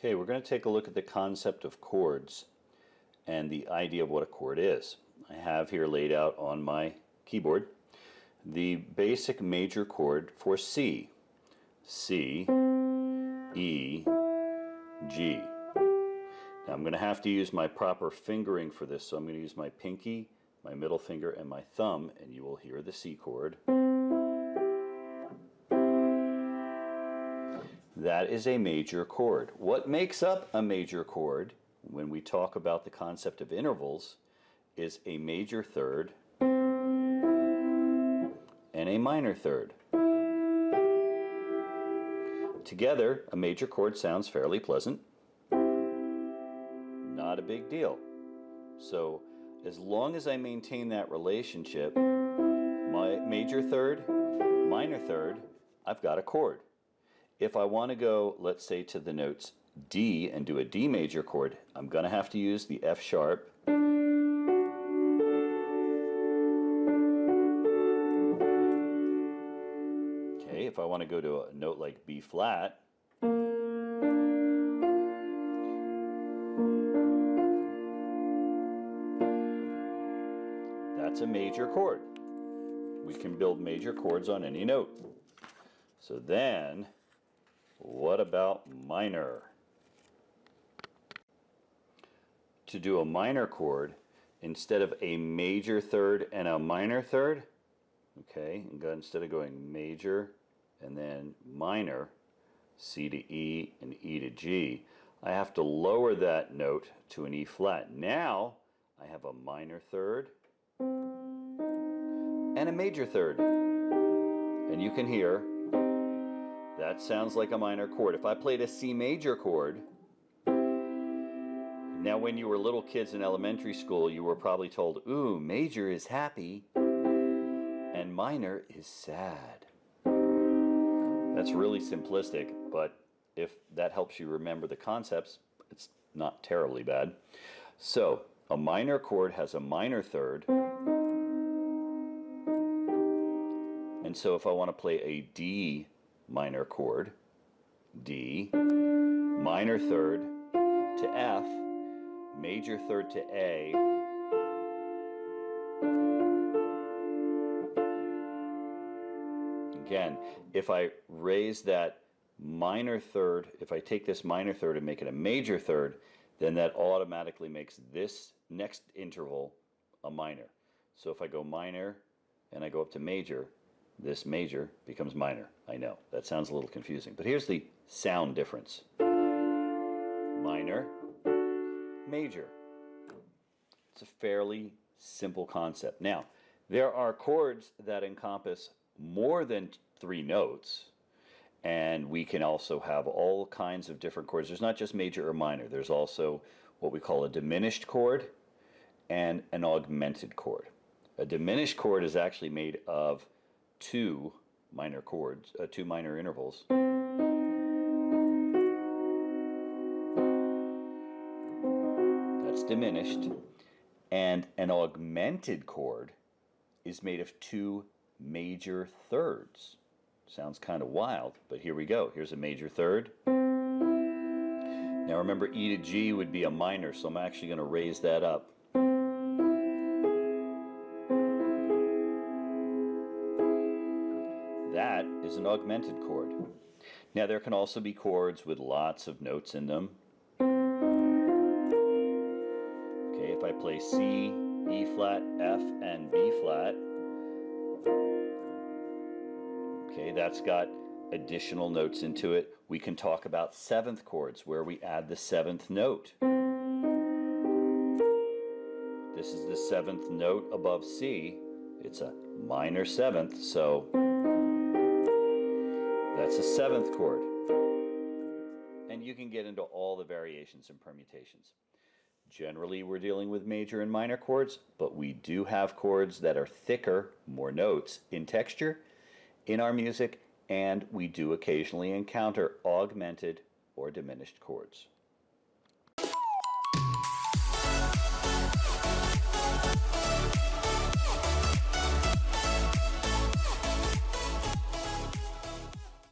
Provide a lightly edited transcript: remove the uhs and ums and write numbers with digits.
Okay, we're going to take a look at the concept of chords and the idea of what a chord is. I have here laid out on my keyboard the basic major chord for C. C, E, G. Now I'm going to have to use my proper fingering for this, so I'm going to use my pinky, my middle finger, and my thumb, and you will hear the C chord. That is a major chord. What makes up a major chord, when we talk about the concept of intervals, is a major third and a minor third. Together, a major chord sounds fairly pleasant. Not a big deal. So, as long as I maintain that relationship, my major third, minor third, I've got a chord. If I want to go, let's say, to the notes D and do a D major chord, I'm going to have to use the F sharp. Okay, if I want to go to a note like B flat, that's a major chord. We can build major chords on any note. So then, what about minor? To do a minor chord, instead of a major third and a minor third, okay, instead of going major and then minor, C to E and E to G, I have to lower that note to an E flat. Now I have a minor third and a major third. And you can hear that sounds like a minor chord. If I played a C major chord, now when you were little kids in elementary school, you were probably told, ooh, major is happy and minor is sad. That's really simplistic, but if that helps you remember the concepts, it's not terribly bad. So, a minor chord has a minor third, and so if I want to play a D minor chord, D, minor third to F, major third to A, again, if I raise that minor third, if I take this minor third and make it a major third, then that automatically makes this next interval a minor. So if I go minor and I go up to major, this major becomes minor. I know, that sounds a little confusing, but here's the sound difference. Minor, major. It's a fairly simple concept. Now, there are chords that encompass more than 3 notes, and we can also have all kinds of different chords. There's not just major or minor. There's also what we call a diminished chord and an augmented chord. A diminished chord is actually made of 2 minor chords, 2 minor intervals. That's diminished. And an augmented chord is made of 2 major thirds. Sounds kind of wild, but here we go. Here's a major third. Now remember, E to G would be a minor, so I'm actually going to raise that up. That is an augmented chord. Now there can also be chords with lots of notes in them. Okay, if I play C, E flat, F, and B flat, okay, that's got additional notes into it. We can talk about 7th chords where we add the 7th note. This is the 7th note above C. It's a minor 7th, so that's a 7th chord. And you can get into all the variations and permutations. Generally, we're dealing with major and minor chords, but we do have chords that are thicker, more notes in texture in our music, and we do occasionally encounter augmented or diminished chords.